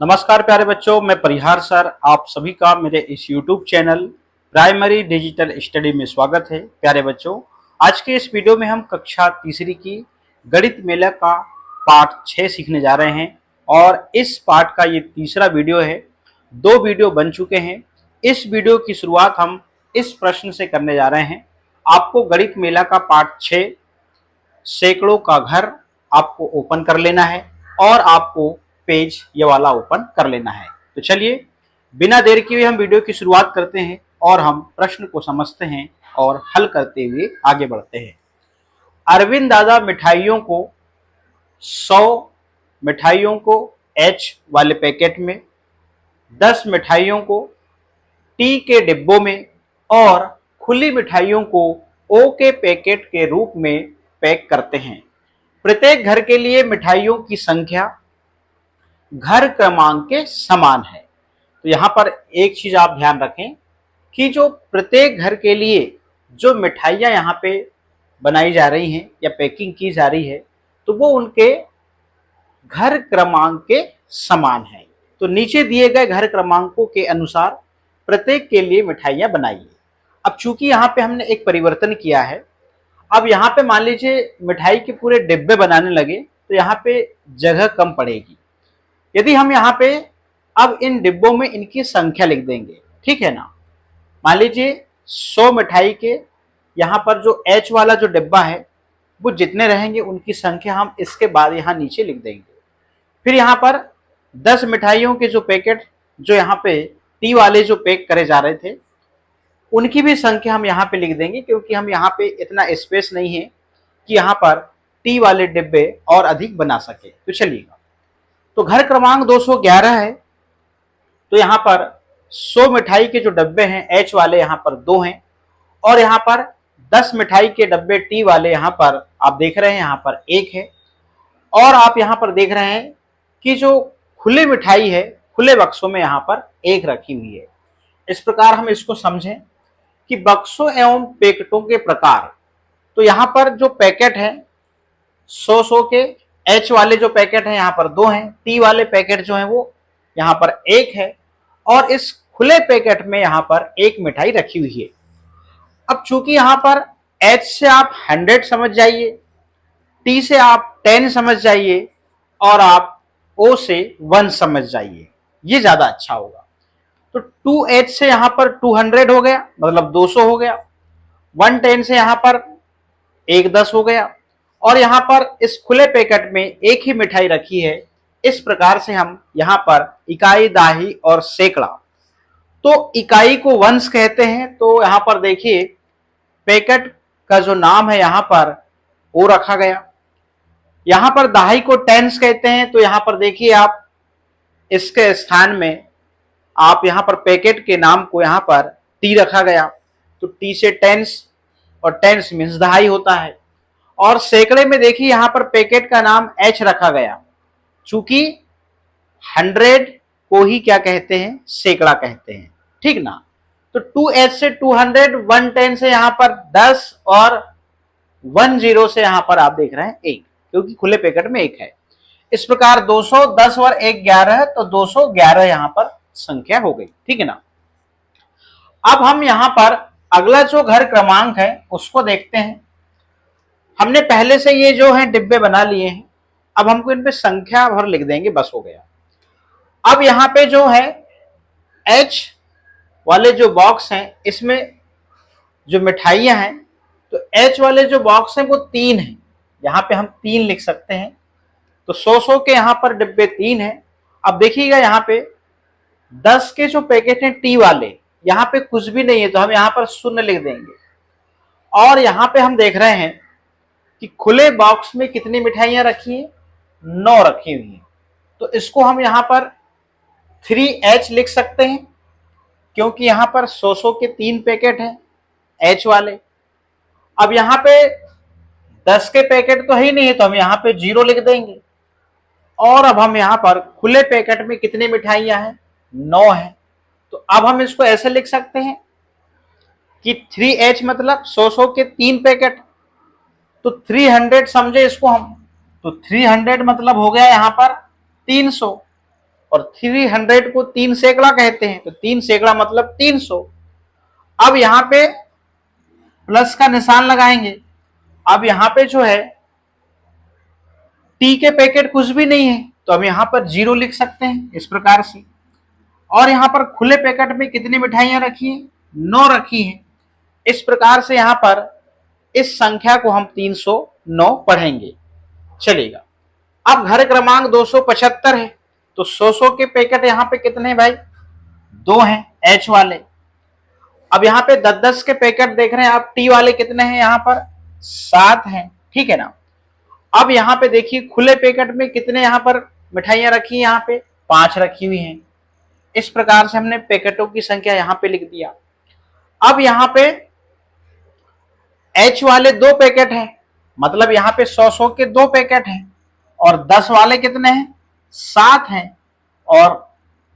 नमस्कार प्यारे बच्चों, मैं परिहार सर आप सभी का मेरे इस YouTube channel primary digital study में स्वागत है। प्यारे बच्चों, आज के इस वीडियो में हम कक्षा तीसरी की गणित मेला का पाठ 6 सीखने जा रहे हैं और इस पाठ का ये तीसरा वीडियो है। 2 वीडियो बन चुके हैं। इस वीडियो की शुरुआत हम इस प्रश्न से करने जा रहे हैं। आपको गणित मेला का पाठ 6 सैकड़ों का घर आपको ओपन कर लेना है और आपको पेज ये वाला ओपन कर लेना है। तो चलिए बिना देर किए हम वीडियो की शुरुआत करते हैं और हम प्रश्न को समझते हैं और हल करते हुए आगे बढ़ते हैं। अरविंद दादा मिठाइयों को 100 मिठाइयों को एच वाले पैकेट में, 10 मिठाइयों को टी के डिब्बों में और खुली मिठाइयों को ओ के पैकेट के रूप में पैक करते हैं। प्रत्येक घर के लिए मिठाइयों की संख्या घर क्रमांक के समान है। तो यहाँ पर एक चीज आप ध्यान रखें कि जो प्रत्येक घर के लिए जो मिठाइयाँ यहाँ पे बनाई जा रही हैं या पैकिंग की जा रही है तो वो उनके घर क्रमांक के समान है। तो नीचे दिए गए घर क्रमांकों के अनुसार प्रत्येक के लिए मिठाइयाँ बनाइए। अब चूंकि यहाँ पे हमने एक परिवर्तन किया है, अब यहाँ पे मान लीजिए मिठाई के पूरे डिब्बे बनाने लगे तो यहाँ पे जगह कम पड़ेगी। यदि हम यहाँ पे अब इन डिब्बों में इनकी संख्या लिख देंगे, ठीक है ना। मान लीजिए 100 मिठाई के यहाँ पर जो एच वाला जो डिब्बा है वो जितने रहेंगे उनकी संख्या हम इसके बाद यहाँ नीचे लिख देंगे। फिर यहाँ पर 10 मिठाइयों के जो पैकेट जो यहाँ पे टी वाले जो पैक करे जा रहे थे उनकी भी संख्या हम यहाँ पे लिख देंगे, क्योंकि हम यहाँ पे इतना स्पेस नहीं है कि यहाँ पर टी वाले डिब्बे और अधिक बना सके। तो चलिएगा, तो घर क्रमांक 211 है। तो यहाँ पर 100 मिठाई के जो डब्बे हैं एच वाले यहाँ पर 2 हैं और यहाँ पर 10 मिठाई के डब्बे टी वाले यहाँ पर आप देख रहे हैं यहाँ पर 1 है। और आप यहाँ पर देख रहे हैं कि जो खुली मिठाई है खुले बक्सों में यहाँ पर 1 रखी हुई है। इस प्रकार हम इसको समझें कि बक्सों एवं पैकेटों के प्रकार। तो यहाँ पर जो पैकेट है 100 के एच वाले जो पैकेट है यहाँ पर 2 हैं, टी वाले पैकेट जो है वो यहाँ पर 1 है और इस खुले पैकेट में यहाँ पर 1 मिठाई रखी हुई है। अब चूंकि यहाँ पर एच से आप 100 समझ जाइए, टी से आप 10 समझ जाइए और आप ओ से 1 समझ जाइए, ये ज्यादा अच्छा होगा। तो 2h से यहाँ पर 200 हो गया, मतलब 200 हो गया। 110 से यहाँ पर 110 हो गया और यहाँ पर इस खुले पैकेट में 1 ही मिठाई रखी है। इस प्रकार से हम यहाँ पर इकाई, दाही और सैकड़ा, तो इकाई को वंश कहते हैं। तो यहाँ पर देखिए पैकेट का जो नाम है यहाँ पर ओ रखा गया। यहाँ पर दाही को टेंस कहते हैं, तो यहाँ पर देखिए आप इसके स्थान में आप यहाँ पर पैकेट के नाम को यहाँ पर टी रखा गया। तो टी से टेंस और टेंस मीन्स दहाई होता है। और सैकड़े में देखिए यहाँ पर पैकेट का नाम एच रखा गया, चूंकि 100 को ही क्या कहते हैं, सैकड़ा कहते हैं, ठीक ना। तो 2h से 200, 110 से यहाँ पर 10 और 10 से यहाँ पर आप देख रहे हैं 1, क्योंकि खुले पैकेट में 1 है। इस प्रकार 200, 10 और 1 11, तो 211 यहाँ पर संख्या हो गई, ठीक है ना। अब हम यहाँ पर अगला जो घर क्रमांक है उसको देखते हैं। हमने पहले से ये जो है डिब्बे बना लिए हैं, अब हमको इन पे संख्या भर लिख देंगे, बस हो गया। अब यहाँ पे जो है एच वाले जो बॉक्स हैं इसमें जो मिठाइयाँ हैं, तो एच वाले जो बॉक्स हैं वो 3 हैं, यहाँ पे हम 3 लिख सकते हैं। तो 100 के यहाँ पर डिब्बे 3 हैं। अब देखिएगा यहाँ पे 10 के जो पैकेट हैं टी वाले, यहाँ पे कुछ भी नहीं है तो हम यहाँ पर 0 लिख देंगे। और यहाँ पे हम देख रहे हैं कि खुले बॉक्स में कितनी मिठाइयाँ रखी हैं, 9 रखी हुई हैं। तो इसको हम यहाँ पर 3h लिख सकते हैं, क्योंकि यहाँ पर 100 के 3 पैकेट हैं एच वाले। अब यहाँ पे 10 के पैकेट तो ही नहीं है तो हम यहाँ पे 0 लिख देंगे। और अब हम यहाँ पर खुले पैकेट में कितनी मिठाइयाँ हैं, 9 है। तो अब हम इसको ऐसे लिख सकते हैं कि 3h मतलब 100 के 3 पैकेट, तो 300 समझे इसको हम। तो 300 मतलब हो गया यहाँ पर 300 और 300 को 3 सैकड़ा कहते हैं, तो 3 सैकड़ा मतलब 300। अब यहाँ पे प्लस का निशान लगाएंगे। अब यहाँ पे जो है टी के पैकेट कुछ भी नहीं है, तो हम यहाँ पर 0 लिख सकते हैं इस प्रकार से। और यहाँ पर खुले पैकेट में कितनी मिठाइयां रखी हैं? 9 रखी हैं। इस प्रकार से यहाँ पर इस संख्या को हम 309 पढ़ेंगे, चलेगा। अब घर क्रमांक 275 है, तो 100 के पैकेट यहाँ पे कितने हैं भाई? 2 हैं एच वाले। अब यहाँ पे 10 के पैकेट देख रहे हैं आप, टी वाले कितने हैं? यहाँ पर 7 हैं, ठीक है ना। अब यहाँ पे देखिए खुले पैकेट में कितने यहाँ पर मिठाइयां रखी हैं? यहाँ पे 5 रखी हुई हैं। इस प्रकार से हमने पैकेटों की संख्या यहाँ पे लिख दिया। अब यहाँ पे एच वाले 2 पैकेट हैं, मतलब यहाँ पे 100 के 2 पैकेट हैं। और 10 वाले कितने हैं? 7 हैं। और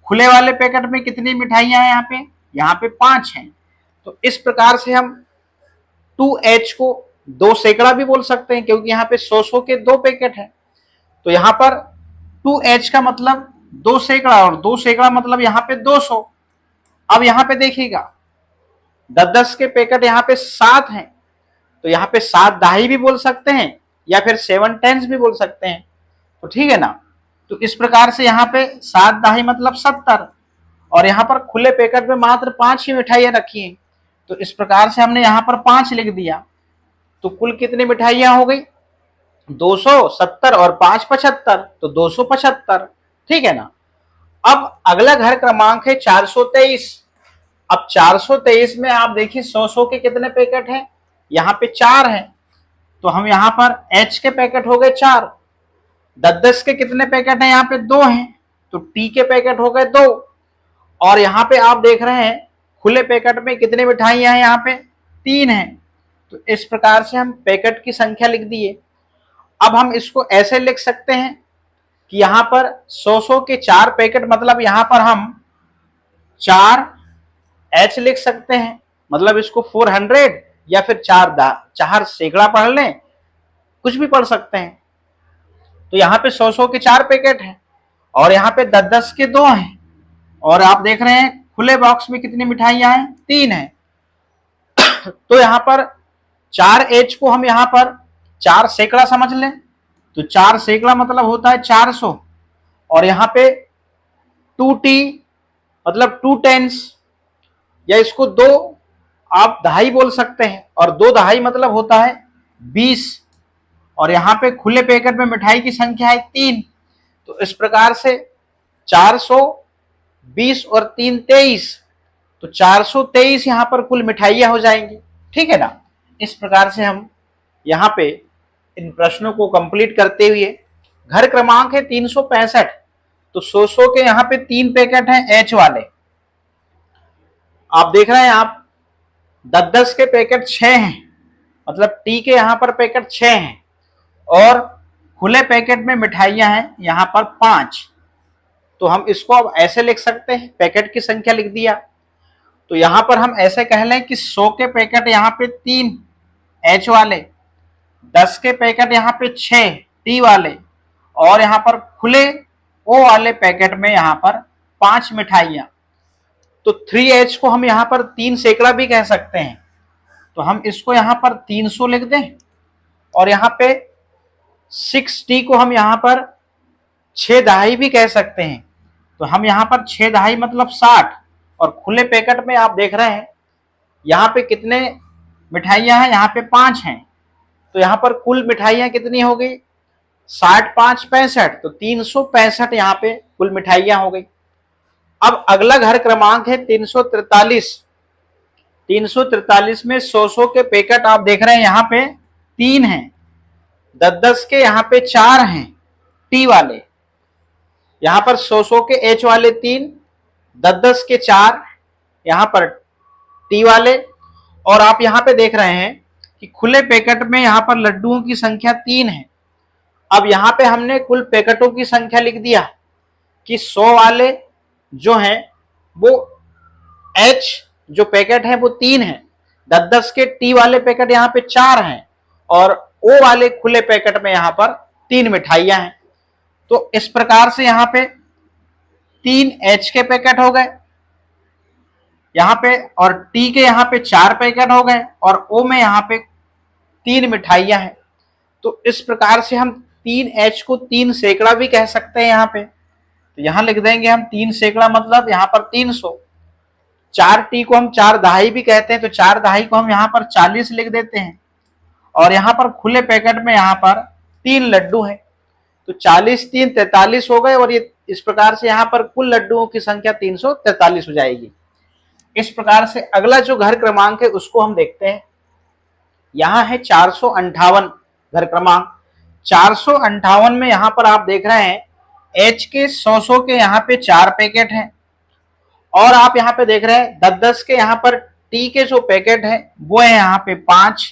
खुले वाले पैकेट में कितनी मिठाइयां हैं? यहाँ पे 5 हैं। तो इस प्रकार से हम 2H को 2 सैकड़ा भी बोल सकते हैं, क्योंकि यहाँ पे 100 के 2 पैकेट हैं। तो यहाँ पर 2H का मतलब 2 सैकड़ा, और 2 सैकड़ा मतलब यहाँ पे 200। अब यहाँ पे देखिएगा 10 के पैकेट यहाँ पे 7 हैं, तो यहाँ पे 7 दहाई भी बोल सकते हैं या फिर 7 टेंस भी बोल सकते हैं, तो ठीक है ना। तो इस प्रकार से यहाँ पे 7 दहाई मतलब 70, और यहाँ पर खुले पैकेट में मात्र 5 ही मिठाइयां रखी हैं, तो इस प्रकार से हमने यहाँ पर 5 लिख दिया। तो कुल कितनी मिठाइयां हो गई? 270 और 5 75, तो 275, ठीक है ना। अब अगला घर क्रमांक है 423। अब 423 में आप देखिए 100 के कितने पैकेट हैं? यहाँ पे 4 हैं, तो हम यहाँ पर H के पैकेट हो गए 4। 10 के कितने पैकेट हैं? यहाँ पे 2 हैं, तो T के पैकेट हो गए 2। और यहाँ पे आप देख रहे हैं खुले पैकेट में कितनी मिठाइयां हैं? यहाँ पे 3 हैं। तो इस प्रकार से हम पैकेट की संख्या लिख दिए। अब हम इसको ऐसे लिख सकते हैं कि यहाँ पर 100 के 4 पैकेट, मतलब यहाँ पर हम 4H लिख सकते हैं, मतलब इसको 400 या फिर 4 सैकड़ा पढ़ लें, कुछ भी पढ़ सकते हैं। तो यहाँ पे 100 के 4 पैकेट हैं, और यहाँ पे 10 के 2 हैं। और आप देख रहे हैं खुले बॉक्स में कितनी मिठाइयां हैं? 3 हैं। तो यहाँ पर 4H को हम यहाँ पर 4 सैकड़ा समझ लें, तो 4 सैकड़ा मतलब होता है 400। और यहाँ पे 2T मतलब 2 टेंस, या इसको 2 आप दहाई बोल सकते हैं, और 2 दहाई मतलब होता है 20। और यहाँ पे खुले पैकेट में मिठाई की संख्या है 3, तो इस प्रकार से 420 और 3 23, तो 423 यहाँ पर कुल मिठाइयां हो जाएंगी, ठीक है ना। इस प्रकार से हम यहाँ पे इन प्रश्नों को कंप्लीट करते हुए, घर क्रमांक है 365, तो 100 के यहाँ पे 3 पैकेट हैं एच वाले। आप देख रहे हैं आप 10 के पैकेट 6 हैं, मतलब टी के यहाँ पर पैकेट 6 हैं, और खुले पैकेट में मिठाइयां हैं यहाँ पर 5। तो हम इसको अब ऐसे लिख सकते हैं, पैकेट की संख्या लिख दिया। तो यहाँ पर हम ऐसे कह लें कि 100 के पैकेट यहाँ पे 3 एच वाले, 10 के पैकेट यहाँ पे 6 टी वाले, और यहाँ पर खुले ओ वाले पैकेट में यहाँ पर 5 मिठाइयां। तो 3H को हम यहाँ पर 3 सैकड़ा भी कह सकते हैं, तो हम इसको यहाँ पर 300 लिख दें। और यहाँ पे 6T को हम यहाँ पर 6 दहाई भी कह सकते हैं, तो हम यहाँ पर 6 दहाई मतलब 60। और खुले पैकेट में आप देख रहे हैं यहाँ पे कितने मिठाइयां हैं? यहाँ पे 5 हैं, तो यहाँ पर कुल मिठाइयां कितनी हो गई? 60 5 65, तो 365 यहाँ पे कुल मिठाइयां हो गई। अब अगला घर क्रमांक है 343। 343 में 100 के पैकेट आप देख रहे हैं यहाँ पे 3 हैं, 10 के यहाँ पे 4 हैं टी वाले, यहाँ पर 100 के एच वाले 3, 10 के 4 यहाँ पर टी वाले। और आप यहाँ पे देख रहे हैं कि खुले पैकेट में यहाँ पर लड्डुओं की संख्या 3 है। अब यहाँ पे हमने कुल पैकेटों की संख्या लिख दिया कि 100 वाले जो हैं वो एच जो पैकेट है वो 3 है, 10 के टी वाले पैकेट यहाँ पे 4 हैं, और ओ वाले खुले पैकेट में यहाँ पर 3 मिठाइयां हैं। तो इस प्रकार से यहाँ पे 3 H के पैकेट हो गए यहाँ पे, और T के यहाँ पे 4 पैकेट हो गए, और O में यहाँ पे 3 मिठाइयां हैं। तो इस प्रकार से हम 3H को 3 सैकड़ा भी कह सकते हैं यहाँ पे। तो यहाँ लिख देंगे हम 3 सैकड़ा मतलब यहाँ पर 300। 4T को हम 4 दहाई भी कहते हैं, तो 4 दहाई को हम यहाँ पर 40 लिख देते हैं। और यहाँ पर खुले पैकेट में यहाँ पर 3 लड्डू हैं, तो 40 3 43 हो गए, और ये इस प्रकार से यहाँ पर कुल लड्डुओं की संख्या 343 हो जाएगी। इस प्रकार से अगला जो घर क्रमांक है उसको हम देखते हैं। यहाँ है 458 घर क्रमांक। 458 में यहाँ पर आप देख रहे हैं H के 100 के यहाँ पे 4 पैकेट हैं, और आप यहाँ पे देख रहे हैं 10 के यहाँ पर T के जो पैकेट है वो है यहाँ पे 5,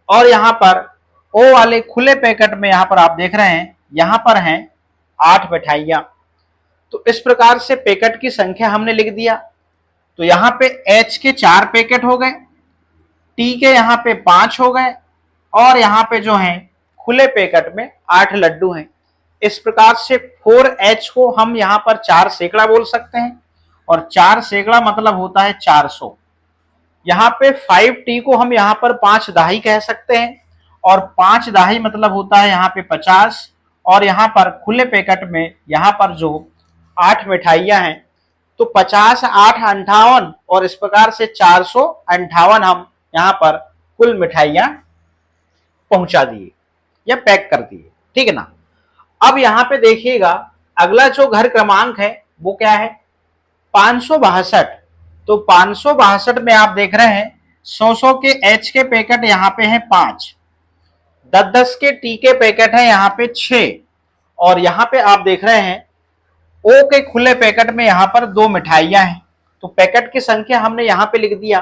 और यहाँ पर O वाले खुले पैकेट में यहाँ पर आप देख रहे हैं यहाँ पर हैं 8 मिठाइयां। तो इस प्रकार से पैकेट की संख्या हमने लिख दिया। तो यहाँ पे H के 4 पैकेट हो गए, T के यहाँ पे 5 हो गए, और यहाँ पे जो है खुले पैकेट में 8 लड्डू हैं। इस प्रकार से 4H को हम यहाँ पर 4 सैकड़ा बोल सकते हैं, और 4 सैकड़ा मतलब होता है 400। यहाँ पे 5T को हम यहाँ पर 5 दहाई कह सकते हैं, और 5 दहाई मतलब होता है यहाँ पे 50, और यहाँ पर खुले पैकेट में यहाँ पर जो 8 मिठाइयां हैं, तो 50 8 58, और इस प्रकार से 458 हम यहाँ पर कुल मिठाइयां पहुंचा दिए या पैक कर दिए, ठीक है ना। अब यहाँ पे देखिएगा अगला जो घर क्रमांक है वो क्या है, 562। तो 562 में आप देख रहे हैं 100 के H के पैकेट यहाँ पे हैं 5, 10 के T के पैकेट है यहाँ पे 6, और यहाँ पे आप देख रहे हैं O के खुले पैकेट में यहाँ पर 2 मिठाइयां हैं। तो पैकेट की संख्या हमने यहाँ पे लिख दिया।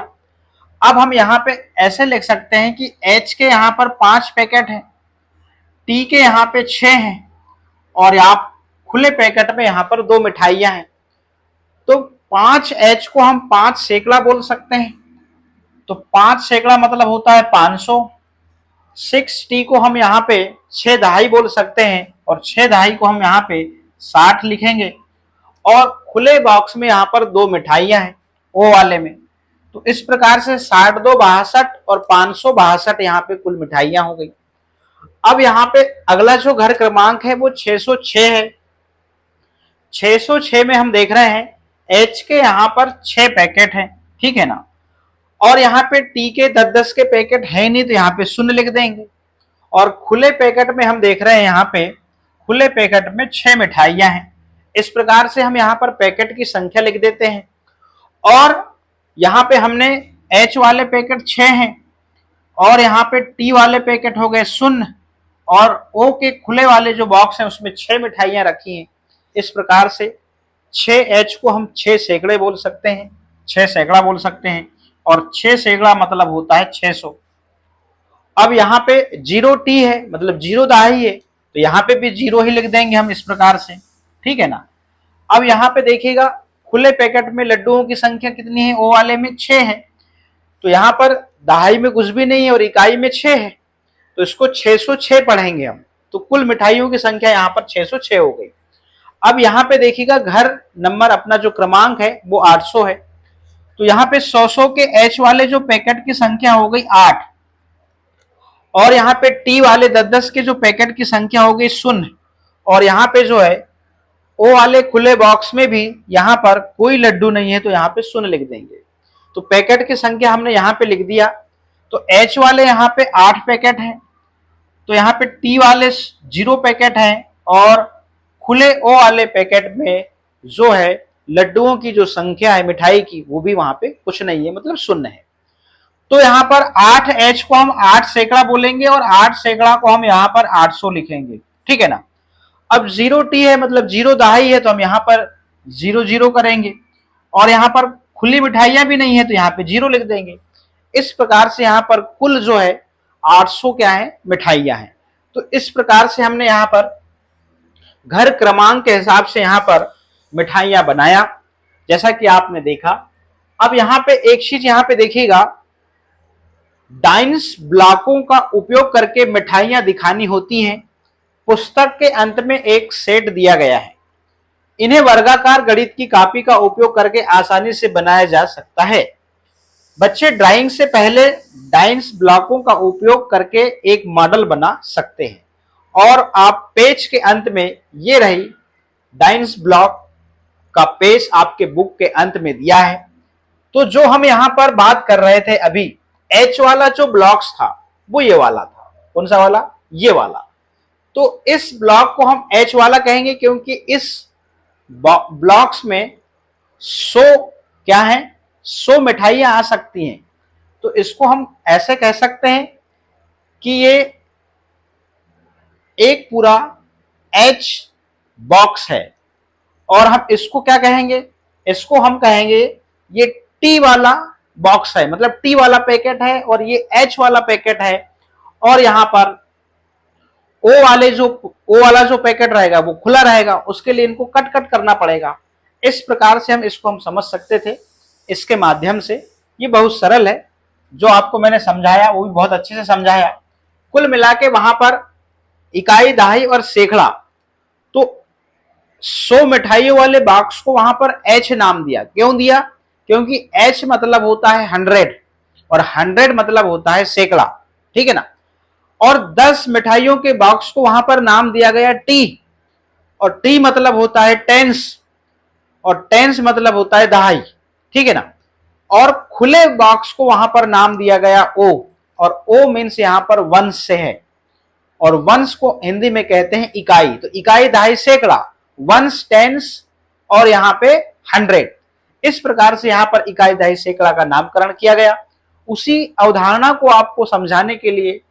अब हम यहाँ पे ऐसे लिख सकते हैं कि H के यहाँ पर 5 पैकेट हैं, T के यहाँ पे 6 हैं, और आप खुले पैकेट में यहाँ पर 2 मिठाइयां हैं। तो 5H को हम 5 सैकड़ा बोल सकते हैं। तो 5 सैकड़ा मतलब होता है 500। 6T को हम यहाँ पे 6 दहाई बोल सकते हैं, और 6 दहाई को हम यहाँ पे 60 लिखेंगे, और खुले बॉक्स में यहाँ पर 2 मिठाइयां हैं O वाले में। तो इस प्रकार से 60 2 62 और 562 यहाँ पे कुल मिठाइयां हो गई। अब यहाँ पे अगला जो घर क्रमांक है वो 606 है। 606 में हम देख रहे हैं H के यहाँ पर 6 पैकेट हैं, ठीक है ना, और यहाँ पे T के 10 के पैकेट है नहीं, तो यहाँ पे 0 लिख देंगे। और खुले पैकेट में हम देख रहे हैं यहाँ पे खुले पैकेट में 6 मिठाइयां हैं। इस प्रकार से हम यहाँ पर पैकेट की संख्या लिख देते हैं, और यहाँ पे हमने H वाले पैकेट 6 हैं, और यहाँ पे T वाले पैकेट हो गए 0, और O के खुले वाले जो बॉक्स हैं उसमें 6 मिठाइयां रखी हैं। इस प्रकार से 6H को हम 6 सैकड़े बोल सकते हैं, 6 सैकड़ा बोल सकते हैं, और 6 सैकड़ा मतलब होता है 600। अब यहाँ पे 0T है मतलब 0 दहाई है, तो यहाँ पे भी 0 ही लिख देंगे हम इस प्रकार से, ठीक है ना। अब यहाँ पे देखिएगा खुले पैकेट में लड्डुओं की संख्या कितनी है, O वाले में 6 है, तो यहाँ पर दहाई में कुछ भी नहीं है और इकाई में 6 है, तो इसको 606 पढ़ेंगे हम। तो कुल मिठाइयों की संख्या यहाँ पर 606 हो गई। अब यहाँ पे देखिएगा घर नंबर अपना जो क्रमांक है वो 800 है। तो यहाँ पे 100 के H वाले जो पैकेट की संख्या हो गई 8, और यहाँ पे T वाले 10 के जो पैकेट की संख्या हो गई 0, और यहाँ पे जो है O वाले खुले बॉक्स में भी यहाँ पर कोई लड्डू नहीं है, तो यहाँ पे 0 लिख देंगे। तो पैकेट की संख्या हमने यहाँ पे लिख दिया। तो H वाले यहाँ पे 8 पैकेट हैं, तो यहाँ पे T वाले 0 पैकेट हैं, और खुले O वाले पैकेट में जो है लड्डुओं की जो संख्या है मिठाई की वो भी वहां पे कुछ नहीं है, मतलब 0 है। तो यहाँ पर 8H को हम 8 सैकड़ा बोलेंगे, और 8 सैकड़ा को हम यहाँ पर 800 लिखेंगे, ठीक है ना। अब 0T है मतलब 0 दहाई है, तो हम यहाँ पर 0 0 करेंगे, और यहाँ पर खुली मिठाइयां भी नहीं है, तो यहाँ पे 0 लिख देंगे। इस प्रकार से यहाँ पर कुल जो है 800 क्या है मिठाइयां हैं। तो इस प्रकार से हमने यहाँ पर घर क्रमांक के हिसाब से यहाँ पर मिठाइयां बनाया, जैसा कि आपने देखा। अब यहाँ पे एक चीज यहाँ पे देखिएगा, डाइंस ब्लॉकों का उपयोग करके मिठाइयां दिखानी होती हैं। पुस्तक के अंत में एक सेट दिया गया है। इन्हें वर्गाकार गणित की कॉपी का उपयोग करके आसानी से बनाया जा सकता है। बच्चे ड्राइंग से पहले डाइंस ब्लॉकों का उपयोग करके एक मॉडल बना सकते हैं और आप पेज के अंत में ये रही डाइंस ब्लॉक का पेज आपके बुक के अंत में दिया है। तो जो हम यहां पर बात कर रहे थे अभी, एच वाला जो ब्लॉक्स था वो ये वाला था। कौन सा वाला? ये वाला। तो इस ब्लॉक को हम एच वाला कहेंगे क्योंकि इस ब्लॉक्स में 100 क्या है, 100 मिठाइयां आ सकती हैं। तो इसको हम ऐसे कह सकते हैं कि ये एक पूरा एच बॉक्स है। और हम इसको क्या कहेंगे? इसको हम कहेंगे ये टी वाला बॉक्स है, मतलब टी वाला पैकेट है और ये एच वाला पैकेट है। और यहां पर ओ वाला जो पैकेट रहेगा वो खुला रहेगा, उसके लिए इनको कट कट करना पड़ेगा। इस प्रकार से हम समझ सकते थे इसके माध्यम से। ये बहुत सरल है, जो आपको मैंने समझाया वो भी बहुत अच्छे से समझाया। कुल मिला के वहां पर इकाई, दहाई और सैकड़ा, तो 100 मिठाइयों वाले बॉक्स को वहां पर एच नाम दिया। क्यों दिया? क्योंकि एच मतलब होता है 100 और 100 मतलब होता है सैकड़ा, ठीक है ना। और 10 मिठाइयों के बॉक्स को वहां पर नाम दिया गया टी, और टी मतलब होता है टेंस, और टेंस मतलब होता है दहाई, ठीक है ना। और खुले बॉक्स को वहां पर नाम दिया गया ओ, और ओ मीन्स यहां पर वंश से है, और वंश को हिंदी में कहते हैं इकाई। तो इकाई, दहाई, सैकड़ा, वंश, टेंस और यहां पे 100। इस प्रकार से यहां पर इकाई, दहाई, सैकड़ा का नामकरण किया गया। उसी अवधारणा को आपको समझाने के लिए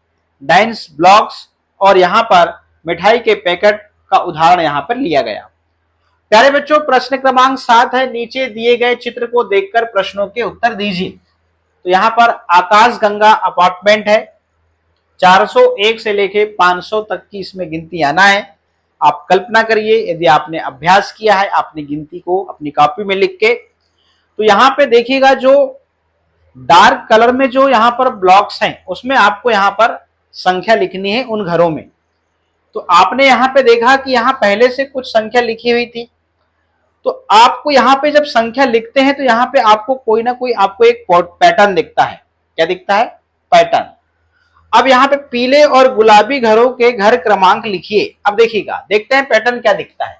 डाइंस ब्लॉक्स और यहां पर मिठाई के पैकेट का उदाहरण यहां पर लिया गया। प्यारे बच्चों, प्रश्न क्रमांक 7 है, नीचे दिए गए चित्र को देखकर प्रश्नों के उत्तर दीजिए। तो यहां पर आकाश गंगा अपार्टमेंट है, 401 से लेके 500 तक की इसमें गिनती आना है। आप कल्पना करिए, यदि आपने अभ्यास किया है, आपने गिनती को अपनी कॉपी में लिख के, तो यहां पे देखिएगा जो डार्क कलर में जो यहां पर ब्लॉक्स हैं उसमें आपको यहां पर संख्या लिखनी है उन घरों में। तो आपने यहां पे देखा कि यहां पहले से कुछ संख्या लिखी हुई थी। तो आपको यहां पे जब संख्या लिखते हैं तो यहां पे आपको कोई ना कोई आपको एक पैटर्न दिखता है। क्या दिखता है? पैटर्न। अब यहाँ पे पीले और गुलाबी घरों के घर क्रमांक लिखिए। अब देखिएगा, देखते हैं पैटर्न क्या दिखता है।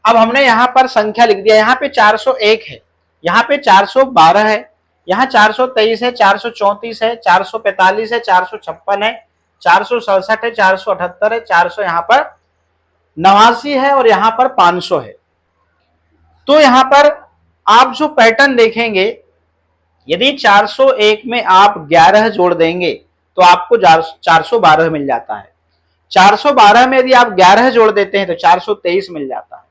अब हमने यहाँ पर संख्या लिख दिया, यहाँ पे 401 है, यहाँ पे 412 है, यहाँ 423 है, 434 है, 445 है, 456 है, 467 है, 478 है, 400 यहाँ पर 89 है और यहाँ पर 500 है। तो यहाँ पर आप जो पैटर्न देखेंगे, यदि 401 में आप 11 जोड़ देंगे तो आपको 412 मिल जाता है। 412 में यदि आप 11 जोड़ देते हैं तो 423 मिल जाता है।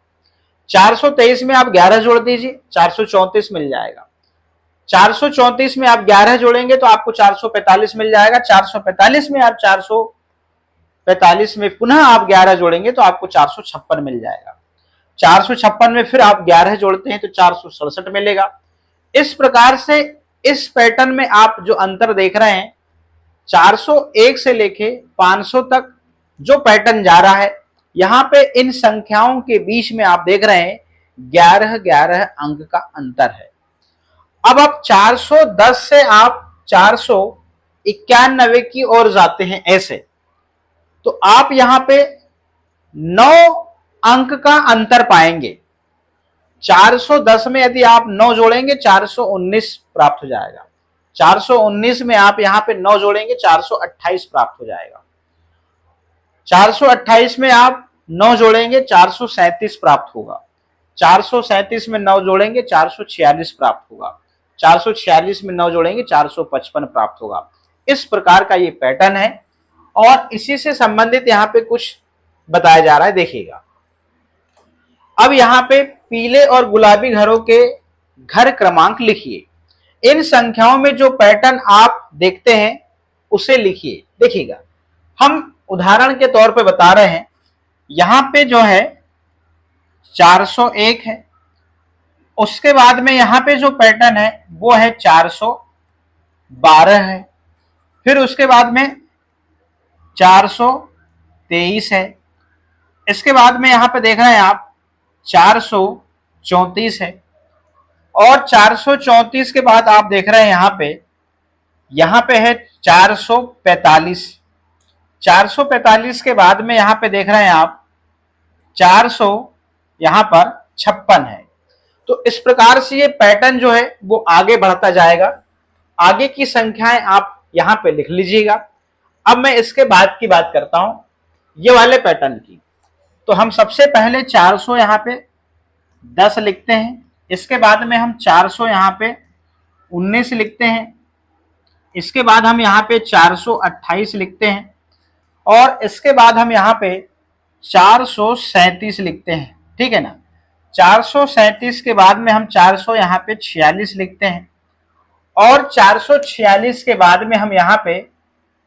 423 में आप 11 जोड़ दीजिए, 434 मिल जाएगा। 434 में आप 11 जोड़ेंगे तो आपको 445 मिल जाएगा। 445 में आप 445 में पुनः आप 11 जोड़ेंगे तो आपको 456 मिल जाएगा। 456 में फिर आप 11 जोड़ते हैं तो 467 मिलेगा। इस प्रकार से इस पैटर्न में आप जो अंतर देख रहे हैं, 401 से लेके 500 तक जो पैटर्न जा रहा है, यहां पे इन संख्याओं के बीच में आप देख रहे हैं 11-11 अंक का अंतर है। अब आप 410 से आप 491 की ओर जाते हैं ऐसे, तो आप यहां पे 9 अंक का अंतर पाएंगे। 410 में यदि आप 9 जोड़ेंगे 419 प्राप्त हो जाएगा। 419 में आप यहां पे 9 जोड़ेंगे 428 प्राप्त हो जाएगा। 428 में आप 9 जोड़ेंगे 437 प्राप्त होगा। 437 में 9 जोड़ेंगे 446 प्राप्त होगा। 446 में 9 जोड़ेंगे 455 प्राप्त होगा। इस प्रकार का ये पैटर्न है और इसी से संबंधित यहां पे कुछ बताया जा रहा है, देखिएगा। अब यहां पे पीले और गुलाबी घरों के घर क्रमांक लिखिए। इन संख्याओं में जो पैटर्न आप देखते हैं उसे लिखिए। देखिएगा, हम उदाहरण के तौर पे बता रहे हैं, यहां पे जो है 401 है, उसके बाद में यहां पे जो पैटर्न है वो है 412 है, फिर उसके बाद में 423 है, इसके बाद में यहां पे देख रहे हैं आप 434 है। और 434 के बाद आप देख रहे हैं यहाँ पे है 445। 445 के बाद में यहाँ पे देख रहे हैं आप 400 यहाँ पर 56 है। तो इस प्रकार से ये पैटर्न जो है वो आगे बढ़ता जाएगा। आगे की संख्याएं आप यहाँ पे लिख लीजिएगा। अब मैं इसके बाद की बात करता हूं, ये वाले पैटर्न की। तो हम सबसे पहले 400 यहाँ पे 10 लिखते हैं। इसके बाद में हम 400 यहाँ पे 19 लिखते हैं। इसके बाद हम यहाँ पे 428 लिखते हैं। और इसके बाद हम यहाँ पे 437 लिखते हैं। ठीक है ना। 437 के बाद में हम 400 यहाँ पे 46 लिखते हैं। और 446 के बाद में हम यहाँ पे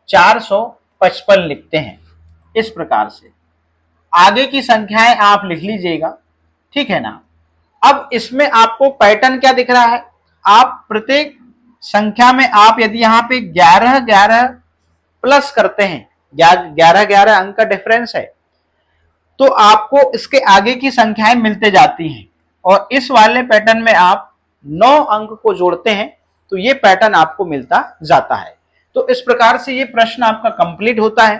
455 लिखते हैं। इस प्रकार से आगे की संख्याएं आप लिख लीजिएगा। ठीक है ना। अब इसमें आपको पैटर्न क्या दिख रहा है, आप प्रत्येक संख्या में आप यदि यहाँ पे 11 प्लस करते हैं, 11 अंक का डिफरेंस है, तो आपको इसके आगे की संख्याएं मिलते जाती हैं। और इस वाले पैटर्न में आप 9 अंक को जोड़ते हैं तो ये पैटर्न आपको मिलता जाता है। तो इस प्रकार से ये प्रश्न आपका कंप्लीट होता है।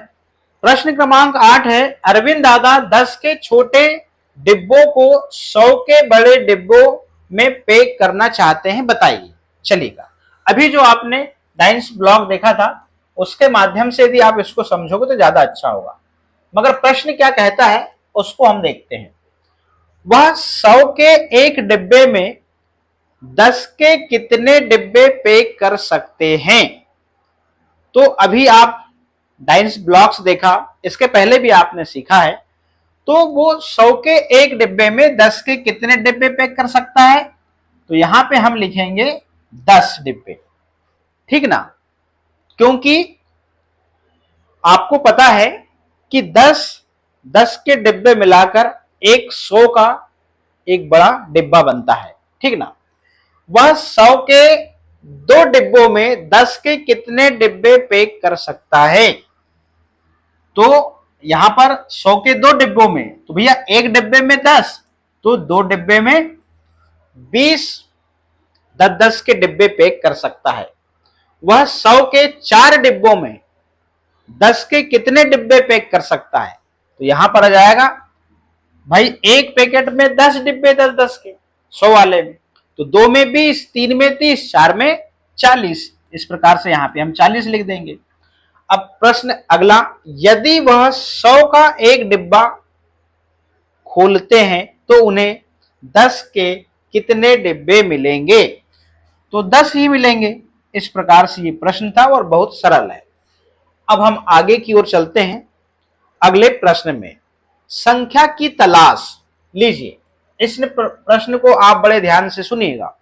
प्रश्न क्रमांक 8 है, अरविंद दादा 10 के छोटे डिब्बों को 100 के बड़े डिब्बों में पैक करना चाहते हैं, बताइए। चलिएगा, अभी जो आपने डाइंस ब्लॉग देखा था उसके माध्यम से यदि आप इसको समझोगे तो ज्यादा अच्छा होगा। मगर प्रश्न क्या कहता है उसको हम देखते हैं। वह 100 के एक डिब्बे में 10 के कितने डिब्बे पैक कर सकते हैं? तो अभी आप डाइंस ब्लॉक्स देखा, इसके पहले भी आपने सीखा है। तो वो 100 के एक डिब्बे में 10 के कितने डिब्बे पैक कर सकता है? तो यहां पे हम लिखेंगे 10 डिब्बे। ठीक ना, क्योंकि आपको पता है कि 10 के डिब्बे मिलाकर एक 100 का एक बड़ा डिब्बा बनता है। ठीक ना। वह 100 के 2 डिब्बों में 10 के कितने डिब्बे पैक कर सकता है? तो यहां पर 100 के 2 डिब्बों में, तो भैया एक डिब्बे में 10, तो 2 डिब्बे में 20 10 के डिब्बे पैक कर सकता है। वह 100 के 4 डिब्बों में 10 के कितने डिब्बे पैक कर सकता है? तो यहां पर आ जाएगा भाई एक पैकेट में 10 डिब्बे 10 के 100 वाले में, तो 2 में 20, 3 में 30, 4 में 40। इस प्रकार से यहां पे हम 40 लिख देंगे। अब प्रश्न अगला, यदि वह 100 का एक डिब्बा खोलते हैं तो उन्हें 10 के कितने डिब्बे मिलेंगे? तो 10 ही मिलेंगे। इस प्रकार से ये प्रश्न था और बहुत सरल है। अब हम आगे की ओर चलते हैं। अगले प्रश्न में संख्या की तलाश लीजिए। इस प्रश्न को आप बड़े ध्यान से सुनिएगा।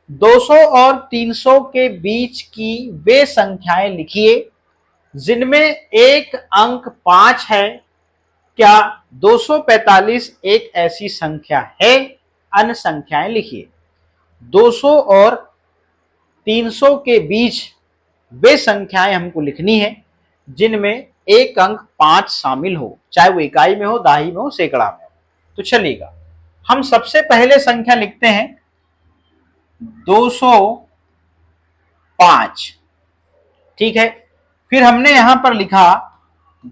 200 और 300 के बीच की वे संख्याएं लिखिए जिनमें एक अंक 5 है। क्या 245 एक ऐसी संख्या है? अन्य संख्याएं लिखिए। 200 और 300 के बीच वे संख्याएं हमको लिखनी है जिनमें एक अंक 5 शामिल हो, चाहे वो इकाई में हो, दाही में हो, सैकड़ा में हो। तो चलिएगा, हम सबसे पहले संख्या लिखते हैं 205। ठीक है। फिर हमने यहां पर लिखा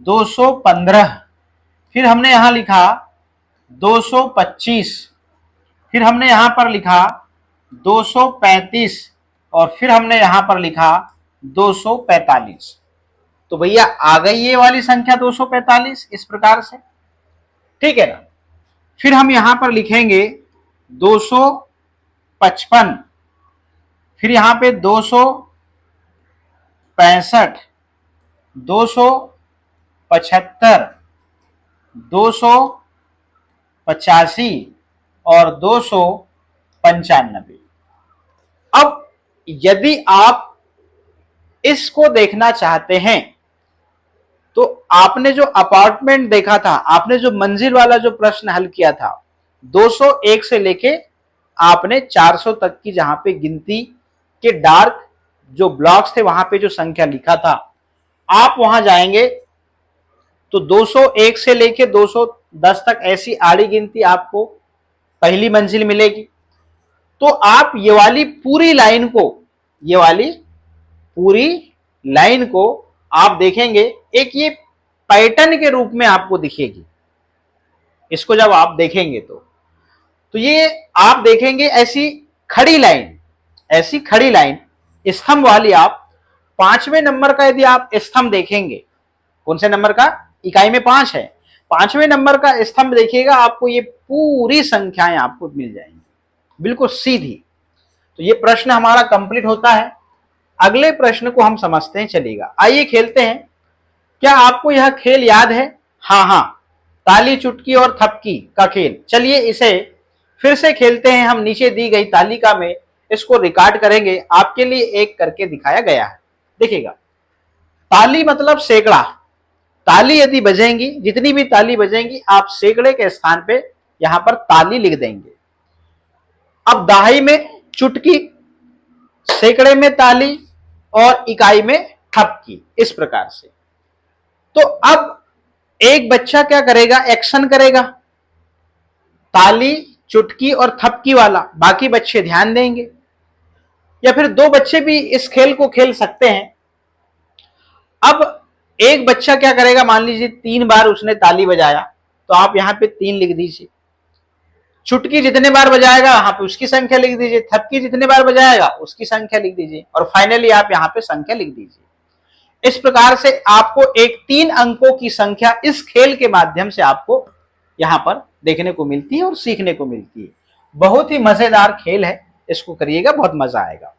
215। फिर हमने यहां लिखा 225। फिर हमने यहां पर लिखा 235 और फिर हमने यहां पर लिखा 245। तो भैया आ गई ये वाली संख्या 245 इस प्रकार से। ठीक है ना। फिर हम यहां पर लिखेंगे 255। फिर यहां पे 265, 275, 285 और 295। अब यदि आप इसको देखना चाहते हैं तो आपने जो अपार्टमेंट देखा था, आपने जो मंजिल वाला जो प्रश्न हल किया था, 201 से लेके आपने 400 तक की जहां पे गिनती के डार्क जो ब्लॉक्स थे वहां पे जो संख्या लिखा था, आप वहां जाएंगे तो 201 से लेके 210 तक ऐसी आड़ी गिनती आपको पहली मंजिल मिलेगी। तो आप ये वाली पूरी लाइन को, ये वाली पूरी लाइन को आप देखेंगे एक ये पैटर्न के रूप में आपको दिखेगी। इसको जब आप देखेंगे तो ये आप देखेंगे ऐसी खड़ी लाइन, ऐसी खड़ी लाइन स्तंभ वाली। आप 5वें नंबर का यदि आप स्तंभ देखेंगे, कौन से नंबर का, इकाई में 5 है, 5वें नंबर का स्तंभ देखिएगा, आपको ये पूरी संख्याएं आपको मिल जाएंगी बिल्कुल सीधी। तो ये प्रश्न हमारा कंप्लीट होता है। अगले प्रश्न को हम समझते हैं, चलिएगा आइए खेलते हैं। क्या आपको यह खेल याद है? हाँ, ताली चुटकी और थपकी का खेल। चलिए इसे फिर से खेलते हैं हम। नीचे दी गई तालिका में इसको रिकॉर्ड करेंगे, आपके लिए एक करके दिखाया गया है। देखिएगा, ताली मतलब सैकड़ा। ताली यदि बजेंगी, जितनी भी ताली बजेंगी, आप सैकड़े के स्थान पे यहां पर ताली लिख देंगे। अब दहाई में चुटकी, सैकड़े में ताली और इकाई में थपकी, इस प्रकार से। तो अब एक बच्चा क्या करेगा, एक्शन करेगा ताली चुटकी और थपकी वाला, बाकी बच्चे ध्यान देंगे। या फिर 2 बच्चे भी इस खेल को खेल सकते हैं। अब एक बच्चा क्या करेगा, मान लीजिए 3 बार उसने ताली बजाया, तो आप यहां पे 3 लिख दीजिए। चुटकी जितने बार बजाएगा वहां पे उसकी संख्या लिख दीजिए, थपकी जितने बार बजाएगा उसकी संख्या लिख दीजिए, और फाइनली आप यहां पे संख्या लिख दीजिए। इस प्रकार से आपको एक 3 अंकों की संख्या इस खेल के माध्यम से आपको यहां पर देखने को मिलती है और सीखने को मिलती है। बहुत ही मजेदार खेल है, इसको करिएगा, बहुत मजा आएगा।